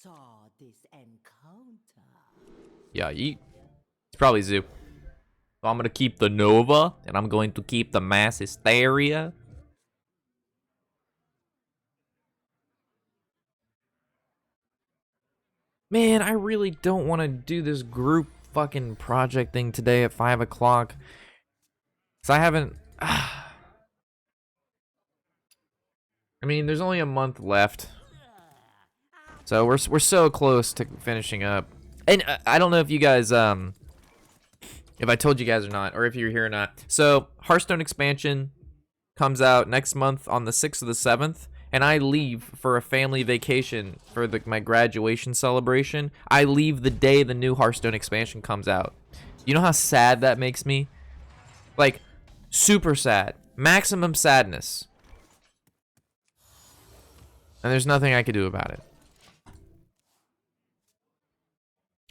saw this encounter. Yeah, it's probably Zoo. So I'm gonna keep the Nova, and I'm going to keep the Mass Hysteria. Man, I really don't want to do this group fucking project thing today at 5 o'clock. Because I haven't... I mean, there's only a month left. So we're so close to finishing up. And I don't know if you guys... if I told you guys or not, or if you're here or not. So, Hearthstone expansion comes out next month on the 6th or the 7th. And I leave for a family vacation for my graduation celebration. I leave the day the new Hearthstone expansion comes out. You know how sad that makes me? Like, super sad. Maximum sadness. And there's nothing I can do about it.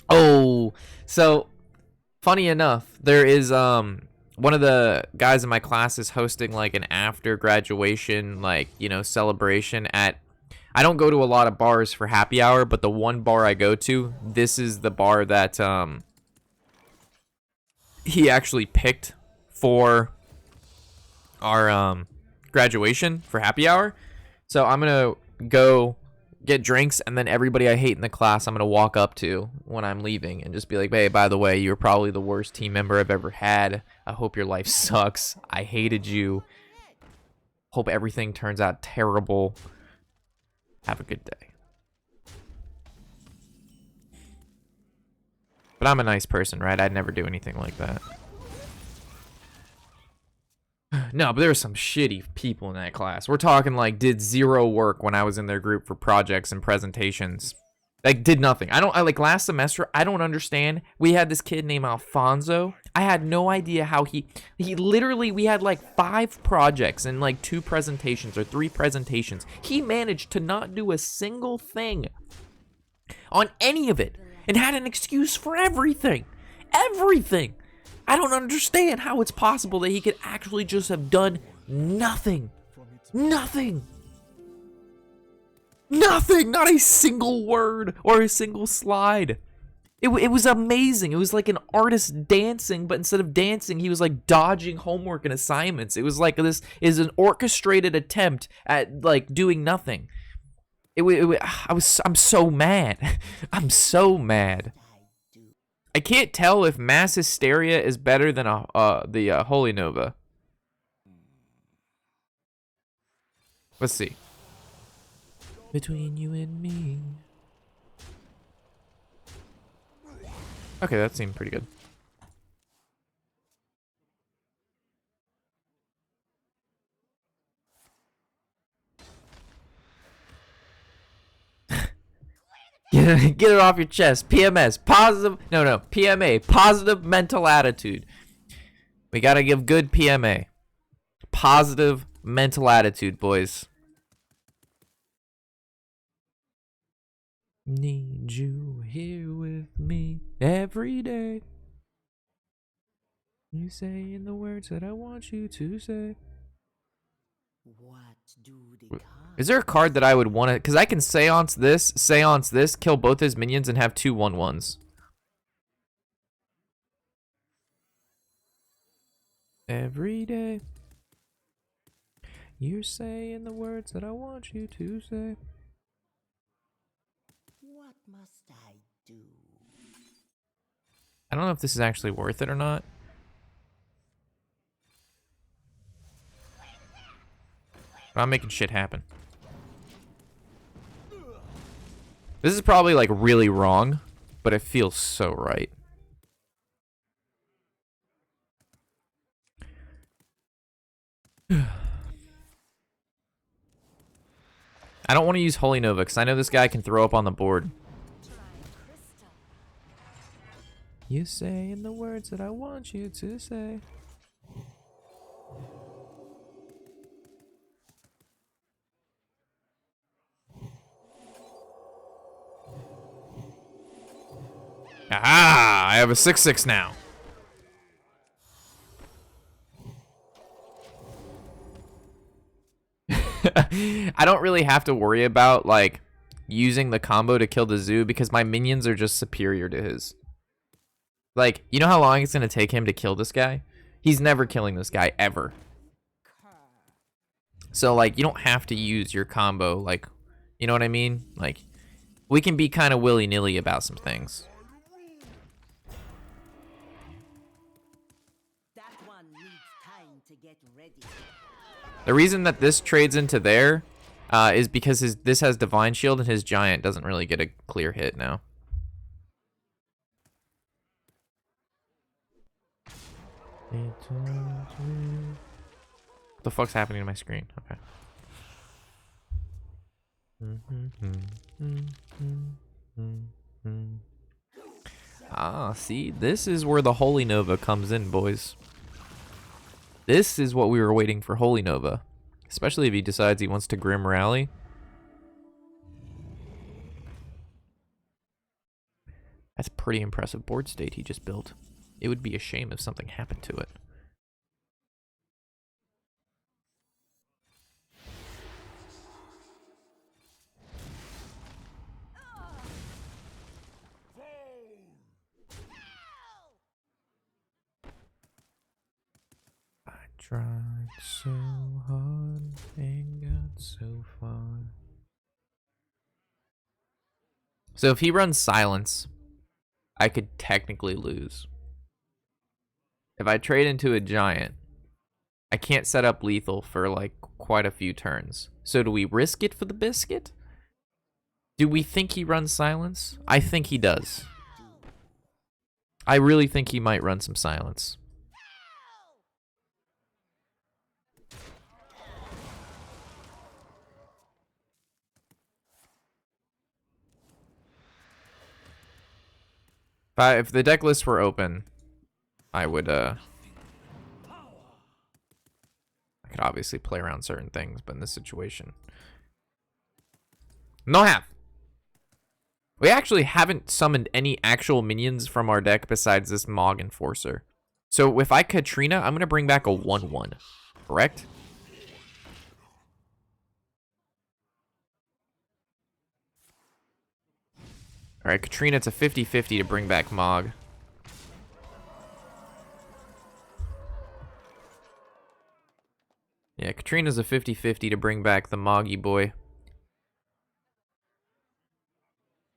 Oh, so, funny enough, there is, one of the guys in my class is hosting like an after graduation, like, you know, celebration at, I don't go to a lot of bars for happy hour, but the one bar I go to, this is the bar that he actually picked for our graduation for happy hour. So I'm gonna go get drinks, and then everybody I hate in the class I'm gonna walk up to when I'm leaving and just be like, hey, by the way, you're probably the worst team member I've ever had. I hope your life sucks. I hated you. Hope everything turns out terrible. Have a good day. But I'm a nice person, right? I'd never do anything like that. No, but there were some shitty people in that class. We're talking like did zero work when I was in their group for projects and presentations. Like did nothing. I like last semester, I don't understand. We had this kid named Alfonso. I had no idea how he literally, we had like 5 projects and like 2 presentations or 3 presentations. He managed to not do a single thing on any of it and had an excuse for everything. Everything. I don't understand how it's possible that he could actually just have done nothing. Nothing. Nothing. Not a single word or a single slide. It was amazing. It was like an artist dancing, but instead of dancing, he was like dodging homework and assignments. It was like this is an orchestrated attempt at like doing nothing. I'm so mad. I'm so mad. I can't tell if Mass Hysteria is better than the Holy Nova. Let's see. Between you and me. Okay, that seemed pretty good. Get it off your chest. PMS, positive. No, PMA, positive mental attitude. We gotta give good PMA. Positive mental attitude, boys. Need you here with me every day. You saying the words that I want you to say. What do the Is there a card that I would want to... Because I can Seance this, kill both his minions, and have 2 1/1s. Every day. You're saying the words that I want you to say. What must I do? I don't know if this is actually worth it or not. But I'm making shit happen. This is probably like really wrong, but it feels so right. I don't want to use Holy Nova because I know this guy can throw up on the board. You saying the words that I want you to say. Aha! I have a 6/6 now. I don't really have to worry about like using the combo to kill the zoo because my minions are just superior to his. Like, you know how long it's going to take him to kill this guy? He's never killing this guy, ever. So, like, you don't have to use your combo, like, you know what I mean? Like, we can be kind of willy-nilly about some things. That one needs time to get ready. The reason that this trades into there is because this has Divine Shield and his Giant doesn't really get a clear hit now. What the fuck's happening to my screen? Okay. Ah, see, this is where the Holy Nova comes in, boys. This is what we were waiting for Holy Nova. Especially if he decides he wants to Grim Rally. That's a pretty impressive board state he just built. It would be a shame if something happened to it. I tried so hard and got so far. So if he runs Silence, I could technically lose. If I trade into a Giant, I can't set up lethal for like quite a few turns. So do we risk it for the biscuit? Do we think he runs Silence? I think he does. I really think he might run some Silence. If the deck lists were open, I would I could obviously play around certain things, but in this situation, no have. We actually haven't summoned any actual minions from our deck besides this Mosh'Ogg Enforcer. So if I Catrina, I'm gonna bring back a 1/1, correct? All right, Catrina, it's a 50-50 to bring back Mosh'Ogg. Yeah, Catrina's a 50-50 to bring back the Mosh'Oggy boy.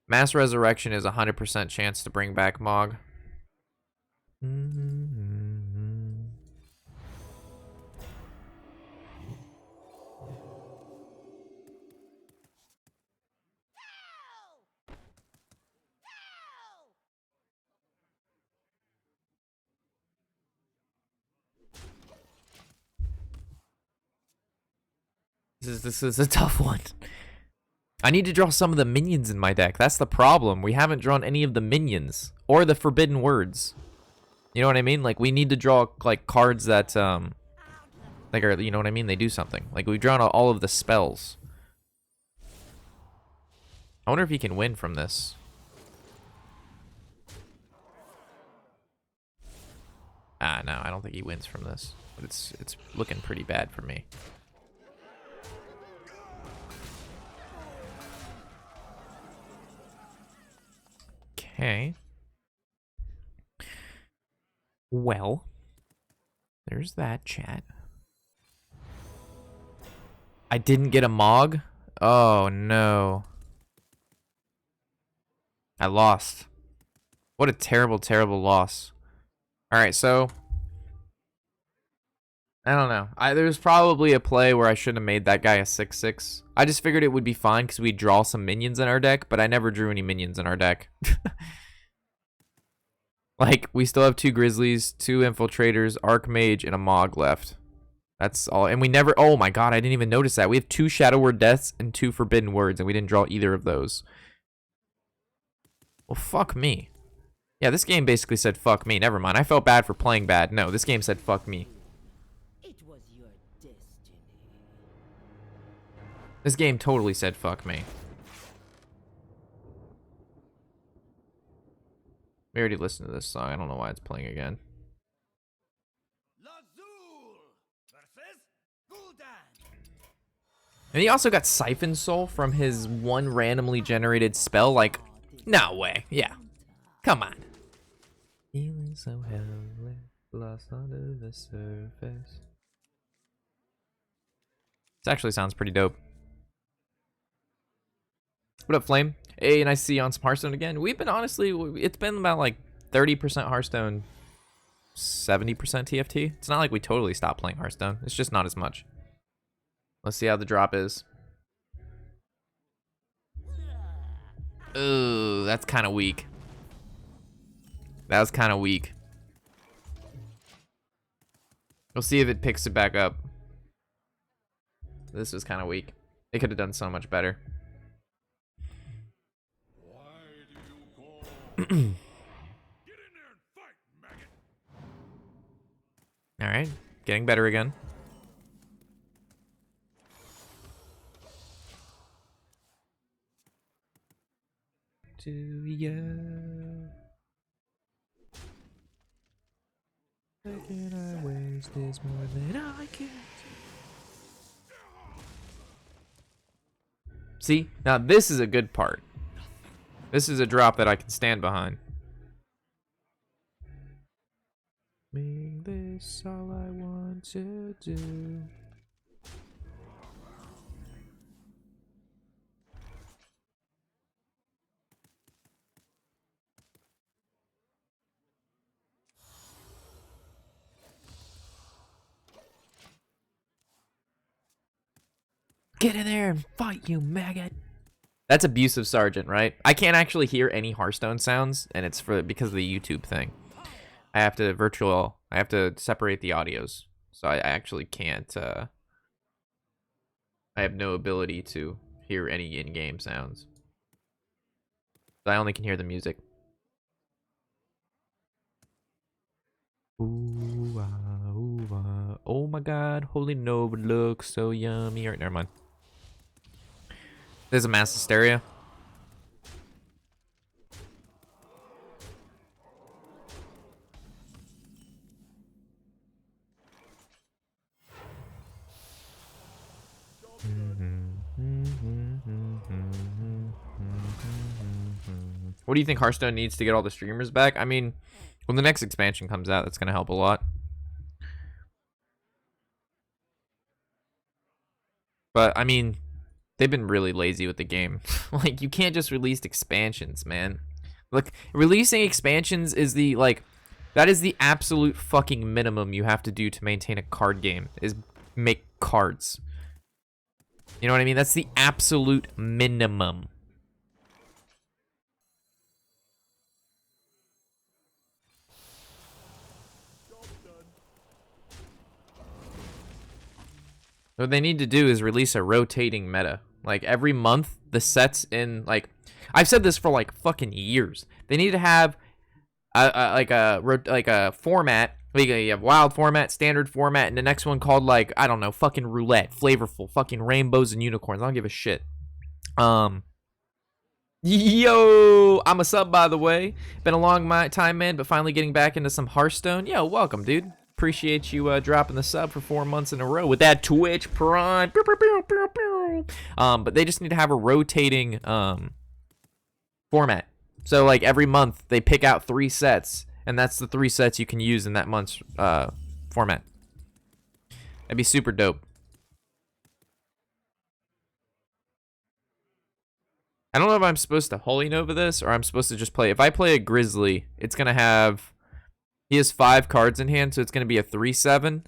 Mass Resurrection is a 100% chance to bring back Mosh'Ogg. This is a tough one. I need to draw some of the minions in my deck. That's the problem. We haven't drawn any of the minions or the forbidden words. You know what I mean? Like, we need to draw like cards that like are, you know what I mean? They do something. Like, we've drawn all of the spells. I wonder if he can win from this. Ah, no, I don't think he wins from this. But it's looking pretty bad for me. Okay. Well, there's that, chat. I didn't get a Mosh'Ogg? Oh, no. I lost. What a terrible, terrible loss. Alright, so I don't know. There's probably a play where I should have made that guy a 6/6. I just figured it would be fine because we'd draw some minions in our deck, but I never drew any minions in our deck. Like, we still have 2 Grizzlies, 2 Infiltrators, Archmage, and a Mosh'Ogg left. That's all. And we never... Oh my god, I didn't even notice that. We have 2 Shadow Word Deaths and 2 Forbidden Words, and we didn't draw either of those. Well, fuck me. Yeah, this game basically said fuck me. Never mind. I felt bad for playing bad. No, this game said fuck me. It was your destiny. This game totally said fuck me. We already listened to this song. I don't know why it's playing again. And he also got Siphon Soul from his one randomly generated spell. Like, no way. Yeah. Come on. Feeling so helpless, lost under the surface. This actually sounds pretty dope. What up, Flame? Hey, nice to see you on some Hearthstone again. We've been, honestly, it's been about like 30% Hearthstone, 70% TFT. It's not like we totally stopped playing Hearthstone. It's just not as much. Let's see how the drop is. Ooh, that's kind of weak. That was kind of weak. We'll see if it picks it back up. This was kind of weak. It could have done so much better. All right, getting better again. To you. Can I waste this more than I can? See, now this is a good part. This is a drop that I can stand behind. Make this all I want to do. Get in there and fight, you maggot. That's abusive sergeant, right? I can't actually hear any Hearthstone sounds, and it's because of the YouTube thing. I have to separate the audios. So I actually can't, I have no ability to hear any in-game sounds. I only can hear the music. Ooh, oh my god, holy no, but looks so yummy. Alright, never mind. There's a mass hysteria. What do you think Hearthstone needs to get all the streamers back? I mean, when the next expansion comes out, that's going to help a lot. But, I mean, they've been really lazy with the game. Like, you can't just release expansions, man. Look, releasing expansions is the, like, that is the absolute fucking minimum you have to do to maintain a card game, is make cards. You know what I mean? That's the absolute minimum. What they need to do is release a rotating meta. Like, every month, the sets in, like, I've said this for, like, fucking years. They need to have, a format. Like, you have wild format, standard format, and the next one called, like, I don't know, fucking roulette, flavorful, fucking rainbows and unicorns. I don't give a shit. Yo, I'm a sub, by the way. Been a long time, man, but finally getting back into some Hearthstone. Yo, welcome, dude. Appreciate you dropping the sub for 4 months in a row with that Twitch Prime. But they just need to have a rotating format. So, like, every month they pick out 3 sets, and that's the 3 sets you can use in that month's format. That'd be super dope. I don't know if I'm supposed to Holy Nova this, or I'm supposed to just play. If I play a Grizzly, it's going to have... He has 5 cards in hand, so it's going to be a 3/7.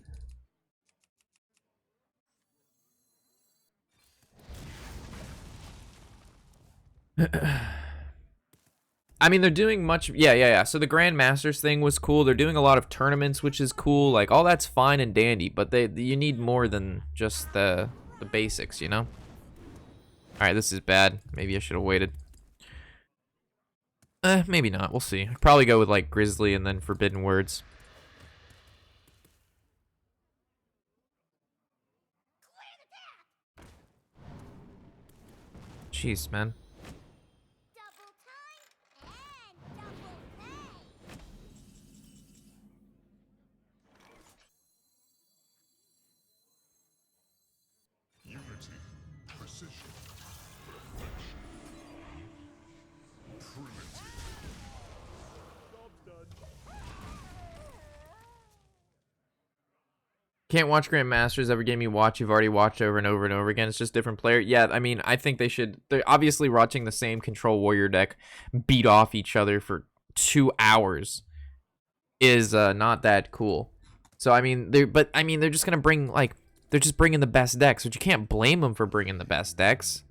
I mean, they're doing much... Yeah. So the Grandmasters thing was cool. They're doing a lot of tournaments, which is cool. Like, all that's fine and dandy, but you need more than just the basics, you know? Alright, this is bad. Maybe I should have waited. Maybe not. We'll see. I'd probably go with, like, Grizzly and then Forbidden Words. Jeez, man. Unity Can't watch Grandmasters. Every game you watch, you've already watched over and over and over again. It's just different player. Yeah, I mean, I think they should. They're obviously watching the same Control Warrior deck beat off each other for 2 hours is not that cool. So I mean, they're just gonna bring like they're just bringing the best decks, but you can't blame them for bringing the best decks.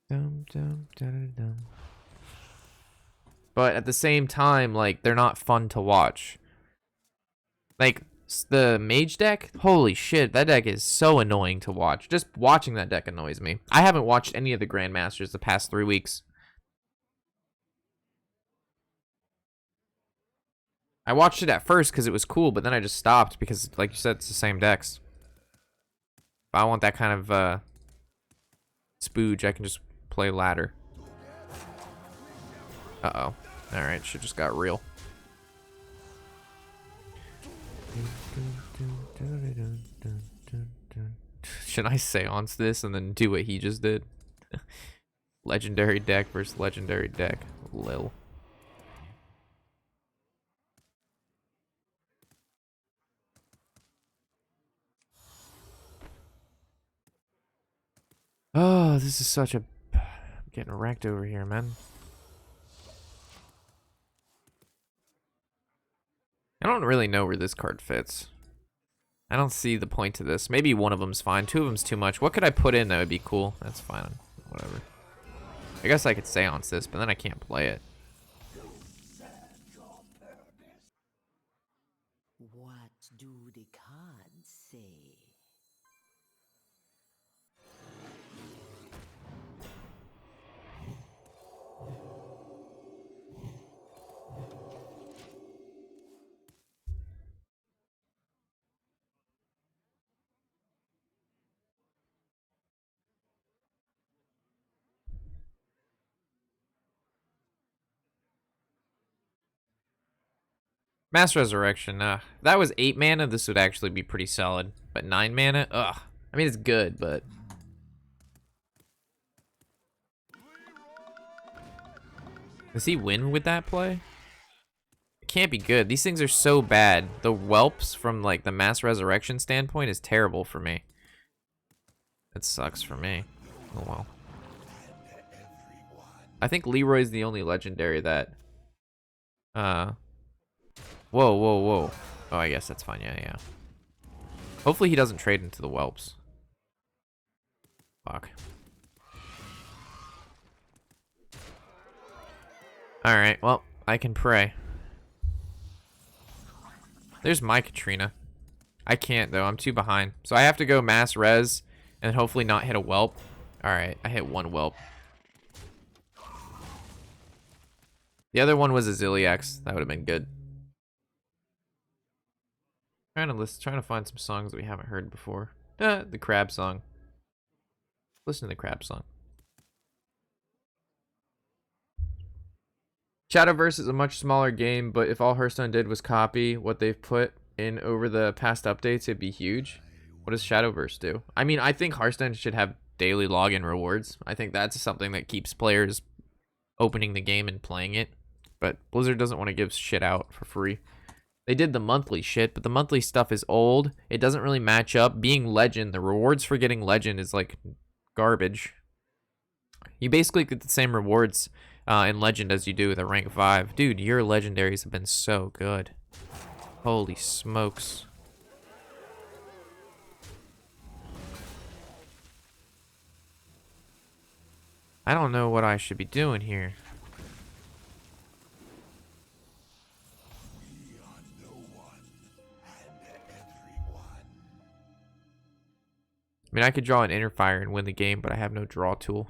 Dum, dum, dum, dum. But at the same time, like they're not fun to watch. Like the mage deck, holy shit, that deck is so annoying to watch. Just watching that deck annoys me. I haven't watched any of the Grandmasters the past 3 weeks. I watched it at first because it was cool, but then I just stopped because, like you said, it's the same decks. If I want that kind of spooge, I can just play ladder. Uh-oh. Alright, shit just got real. Should I seance this and then do what he just did? Legendary deck versus legendary deck. Lil. Oh, this is such a... I'm getting wrecked over here, man. I don't really know where this card fits. I don't see the point to this. Maybe one of them's fine. 2 of them's too much. What could I put in that would be cool? That's fine. Whatever. I guess I could seance this, but then I can't play it. What do the cards say? Mass Resurrection, that was 8 mana, this would actually be pretty solid. But 9 mana, ugh. I mean, it's good, but... Does he win with that play? It can't be good. These things are so bad. The whelps from, like, the Mass Resurrection standpoint is terrible for me. It sucks for me. Oh, well. I think Leroy's the only legendary that... Whoa, whoa, whoa. Oh, I guess that's fine. Yeah, yeah. Hopefully he doesn't trade into the whelps. Fuck. Alright, well, I can pray. There's my Catrina. I can't, though. I'm too behind. So I have to go mass res and hopefully not hit a whelp. Alright, I hit 1 whelp. The other one was a Zilliax. That would have been good. Trying to find some songs that we haven't heard before. The crab song. Listen to the crab song. Shadowverse is a much smaller game, but if all Hearthstone did was copy what they've put in over the past updates, it'd be huge. What does Shadowverse do? I mean, I think Hearthstone should have daily login rewards. I think that's something that keeps players opening the game and playing it. But Blizzard doesn't want to give shit out for free. They did the monthly shit, but the monthly stuff is old. It doesn't really match up. Being Legend, the rewards for getting Legend is like garbage. You basically get the same rewards in Legend as you do with a rank 5. Dude, your legendaries have been so good. Holy smokes. I don't know what I should be doing here. I mean, I could draw an Inner Fire and win the game, but I have no draw tool.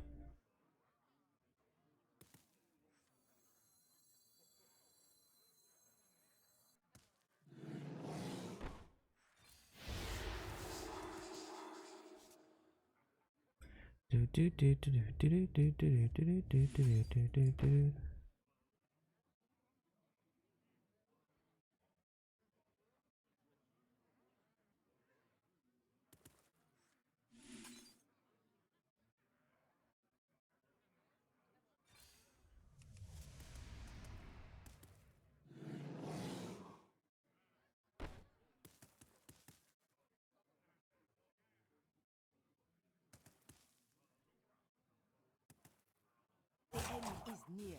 near.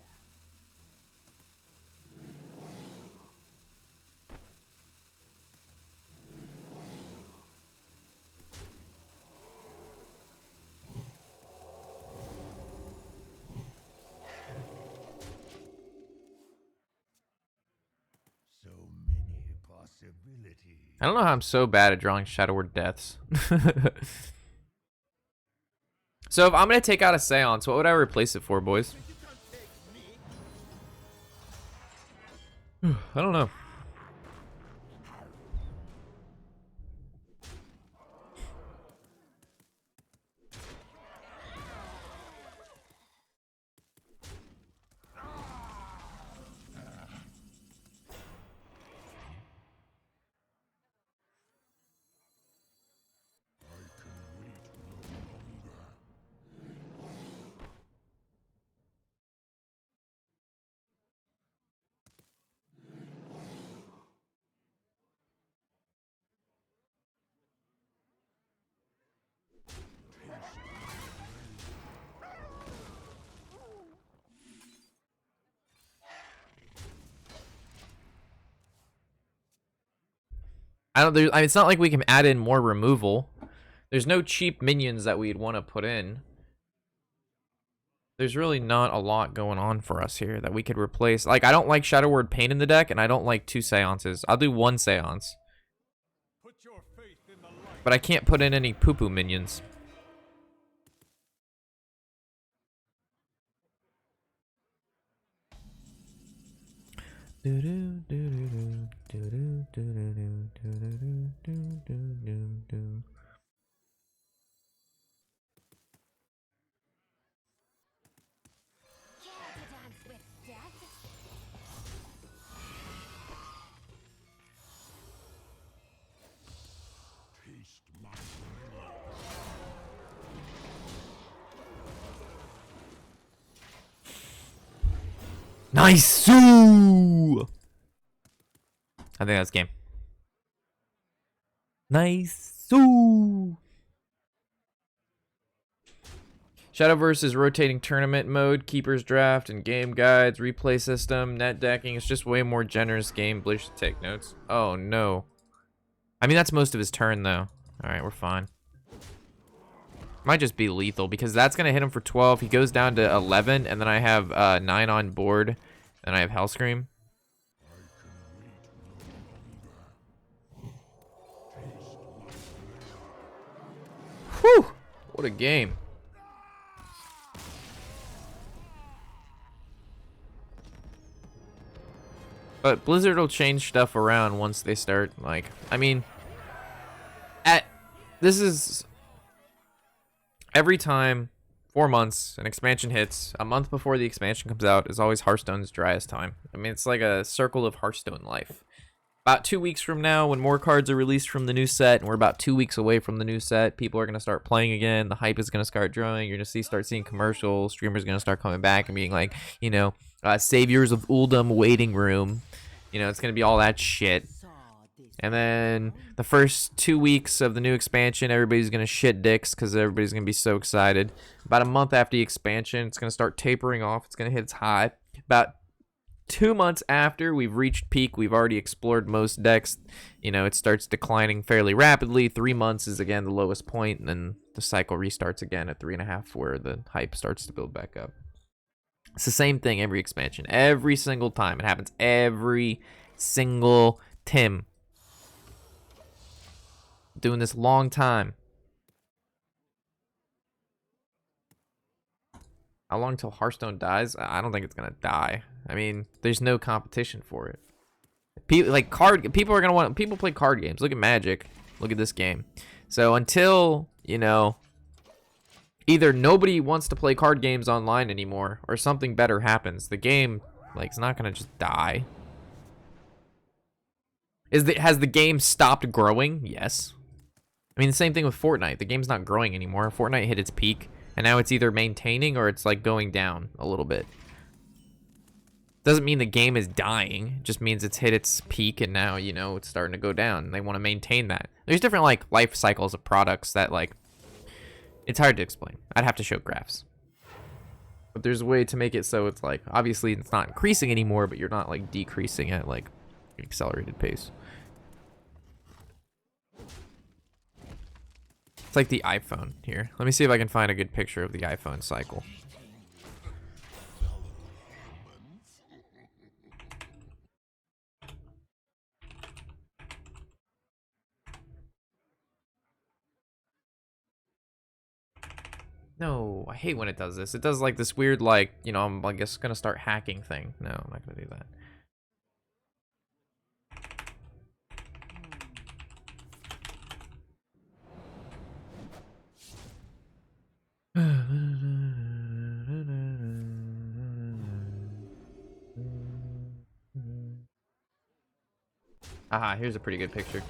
So many possibilities. I don't know how I'm so bad at drawing Shadow Word deaths. So if I'm gonna take out a Seance, what would I replace it for, boys? I don't know. I mean, it's not like we can add in more removal. There's no cheap minions that we'd want to put in. There's really not a lot going on for us here that we could replace. Like, I don't like Shadow Word Pain in the deck, and I don't like 2 Seances. I'll do 1 Seance. But I can't put in any poo-poo minions. Nice! I think that's game. Nice! Shadowverse is rotating tournament mode, keepers draft, and game guides, replay system, net decking. It's just way more generous game. Blish should take notes. Oh no. I mean, that's most of his turn though. Alright, we're fine. Might just be lethal because that's gonna hit him for 12. He goes down to 11, and then I have 9 on board, and I have Hellscream. Whew! What a game. But Blizzard will change stuff around once they start, like, I mean, this is every time 4 months an expansion hits, a month before the expansion comes out is always Hearthstone's driest time. I mean, it's like a circle of Hearthstone life. About 2 weeks from now, when more cards are released from the new set, and we're about 2 weeks away from the new set, people are going to start playing again. The hype is going to start growing. You're going to start seeing commercials. Streamers are going to start coming back and being like, you know, Saviors of Uldum waiting room. You know, it's going to be all that shit. And then the first 2 weeks of the new expansion, everybody's going to shit dicks because everybody's going to be so excited. About a month after the expansion, it's going to start tapering off. It's going to hit its high. About 2 months after we've reached peak, we've already explored most decks. You know, it starts declining fairly rapidly. 3 months is, again, the lowest point, and then the cycle restarts again at 3.5 where the hype starts to build back up. It's the same thing every expansion. Every single time. It happens every single time. Doing this long time. How long till Hearthstone dies? I don't think it's gonna die. I mean, there's no competition for it. People are gonna want. People play card games. Look at Magic. Look at this game. So until, you know, either nobody wants to play card games online anymore, or something better happens, the game, like, it's not gonna just die. Has the game stopped growing? Yes. I mean, the same thing with Fortnite. The game's not growing anymore. Fortnite hit its peak, and now it's either maintaining or it's like going down a little bit. Doesn't mean the game is dying. It just means it's hit its peak, and now, you know, it's starting to go down. They want to maintain that. There's different, like, life cycles of products that, like, it's hard to explain. I'd have to show graphs. But there's a way to make it so it's like, obviously it's not increasing anymore, but you're not like decreasing at like an accelerated pace. It's like the iPhone here. Let me see if I can find a good picture of the iPhone cycle. No, I hate when it does this. It does like this weird, like, you know, I'm, I guess, gonna start hacking thing. No, I'm not gonna do that. Aha, here's a pretty good picture.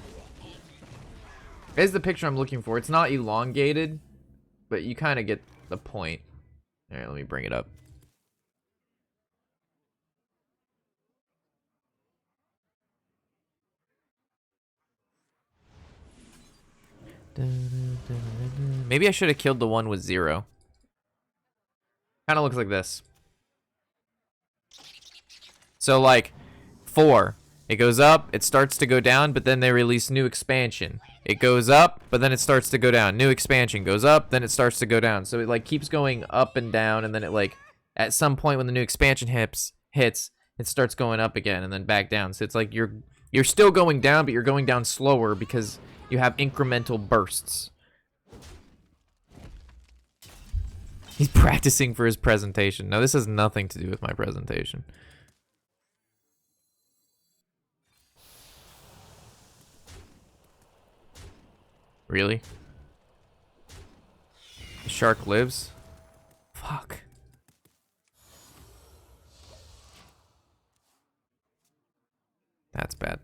Here's the picture I'm looking for. It's not elongated, but you kind of get the point. All right, let me bring it up. Maybe I should have killed the one with 0. Kind of looks like this. So like 4, it goes up, it starts to go down, but then they release new expansion. It goes up, but then it starts to go down. New expansion goes up, then it starts to go down. So it like keeps going up and down, and then it like at some point when the new expansion hits, it starts going up again and then back down. So it's like you're still going down, but you're going down slower because you have incremental bursts. He's practicing for his presentation. No, this has nothing to do with my presentation. Really? The shark lives? Fuck. That's bad.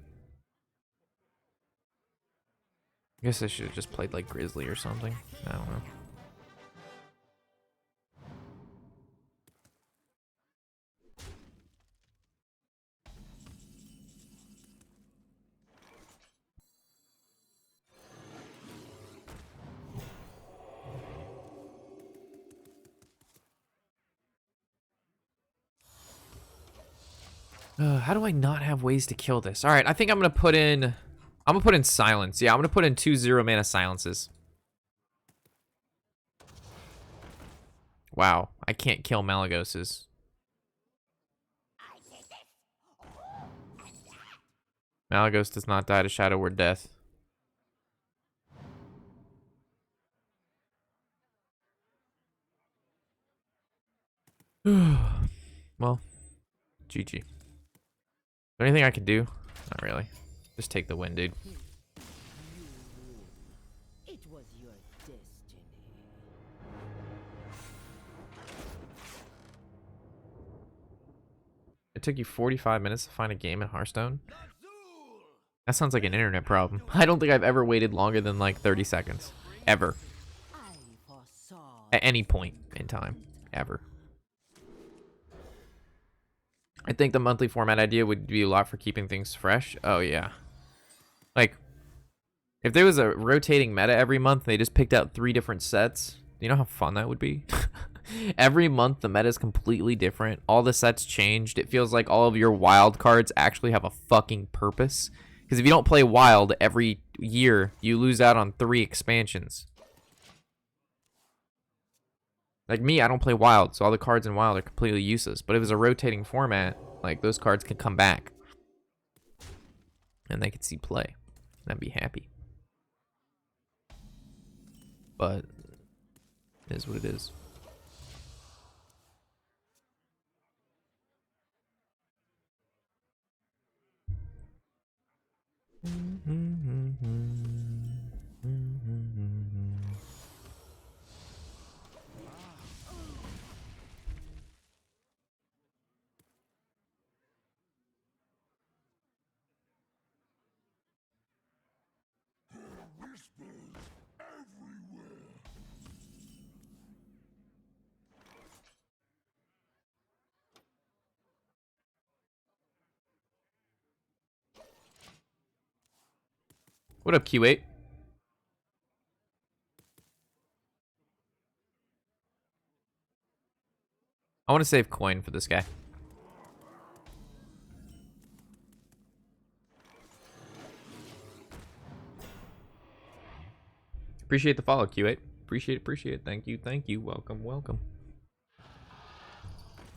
I guess I should have just played like Grizzly or something. I don't know. How do I not have ways to kill this? All right, I think I'm gonna put in silence. Yeah, I'm gonna put in 2 0-mana silences. Wow, I can't kill Malagoses. Malagos does not die to Shadow Word Death. Well, GG. Is there anything I can do? Not really. Just take the win, dude. It was your destiny. It took you 45 minutes to find a game in Hearthstone? That sounds like an internet problem. I don't think I've ever waited longer than like 30 seconds. Ever. At any point in time. Ever. I think the monthly format idea would be a lot for keeping things fresh. Oh, yeah. Like, if there was a rotating meta every month, they just picked out 3 different sets. You know how fun that would be? Every month, the meta is completely different. All the sets changed. It feels like all of your wild cards actually have a fucking purpose. Because if you don't play wild every year, you lose out on 3 expansions. Like me, I don't play wild, so all the cards in wild are completely useless. But if it's a rotating format, like those cards can come back. And they could see play. And I'd be happy. But it is what it is. What up, Q8? want to save coin for this guy. Appreciate the follow, Q8. Appreciate it. Thank you. Welcome.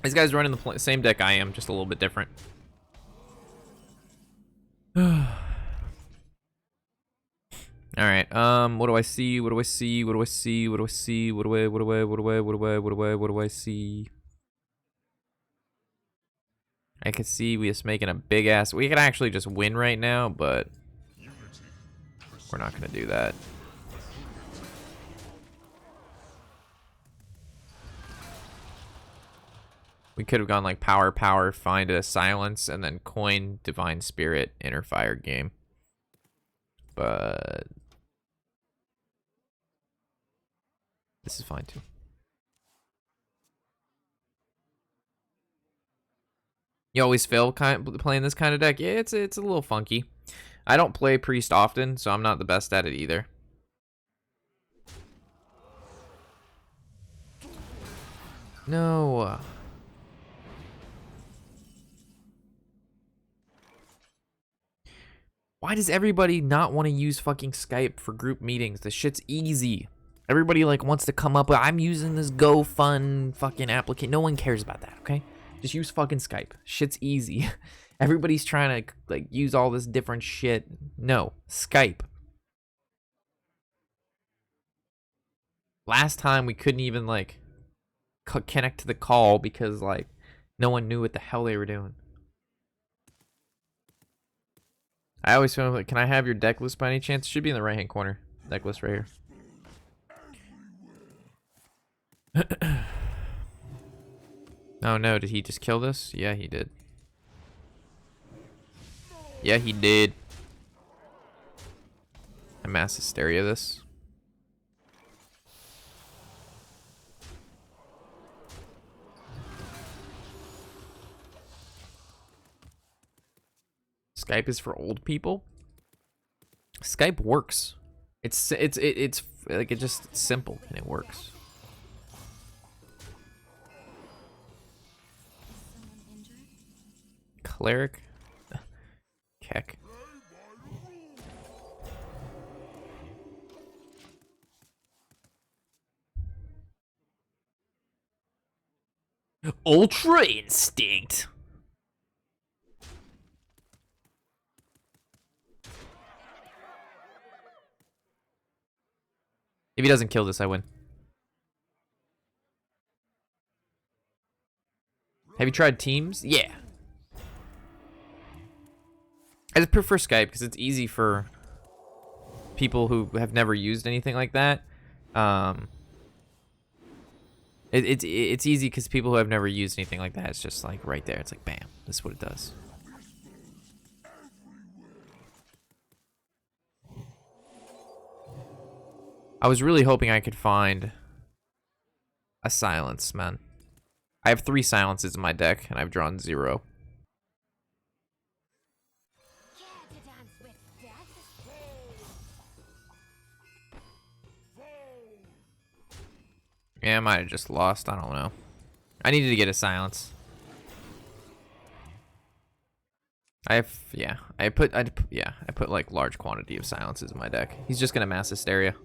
This guy's running the same deck I am, just a little bit different. All right. What do I see? What do I see? I can see we just making a big ass. We can actually just win right now, but we're not gonna do that. We could have gone like power, find a silence, and then coin, divine spirit, inner fire game. But this is fine too. You always fail playing this kind of deck. Yeah, it's a little funky. I don't play priest often, so I'm not the best at it either. No. Why does everybody not want to use fucking Skype for group meetings? This shit's easy. Everybody like wants to come up with, I'm using this GoFund fucking application. No one cares about that, okay? Just use fucking Skype. Shit's easy. Everybody's trying to like use all this different shit. No, Skype. Last time we couldn't even like connect to the call because like no one knew what the hell they were doing. I always feel like, can I have your deck list by any chance? It should be in the right hand corner. Deck list right here. Oh no, did he just kill this? Yeah, he did. Yeah, he did. I mass hysteria this. Skype is for old people. Skype works. It's like it's just simple and it works. Cleric. Keck. Ultra Instinct. If he doesn't kill this, I win. Have you tried Teams? Yeah. I just prefer Skype because it's easy for people who have never used anything like that. It's easy because people who have never used anything like that, it's just like right there. It's like bam, this is what it does. I was really hoping I could find a silence, man. I have 3 silences in my deck, and I've drawn 0. Yeah, I might have just lost. I don't know. I needed to get a silence. I put like large quantity of silences in my deck. He's just gonna mass hysteria.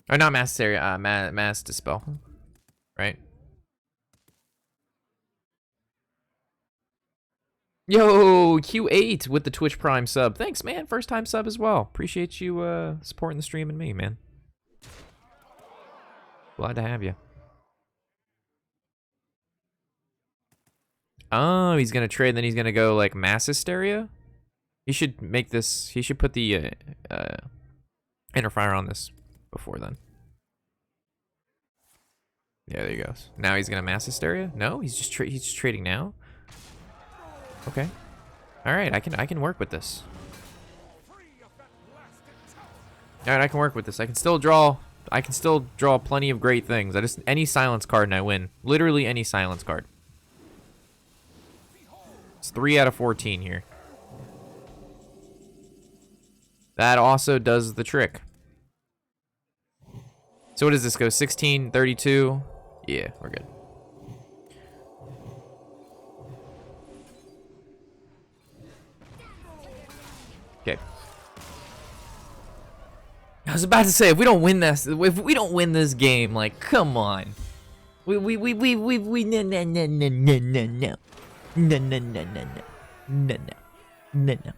Or not mass hysteria, mass dispel. Right? Yo, Q8 with the Twitch Prime sub. Thanks, man. First time sub as well. Appreciate you supporting the stream and me, man. Glad to have you. Oh, he's gonna trade, then he's gonna go like mass hysteria. He should make this. He should put the inner fire on this before then. Yeah, there he goes. Now he's gonna mass hysteria. No, he's just trading now. Okay. All right, I can work with this. All right, I can work with this. I can still draw plenty of great things. Any silence card and I win. Literally any silence card. It's 3 out of 14 here. That also does the trick. So what does this go? 16, 32? Yeah, we're good. Okay. I was about to say, if we don't win this game, like, come on. No, no.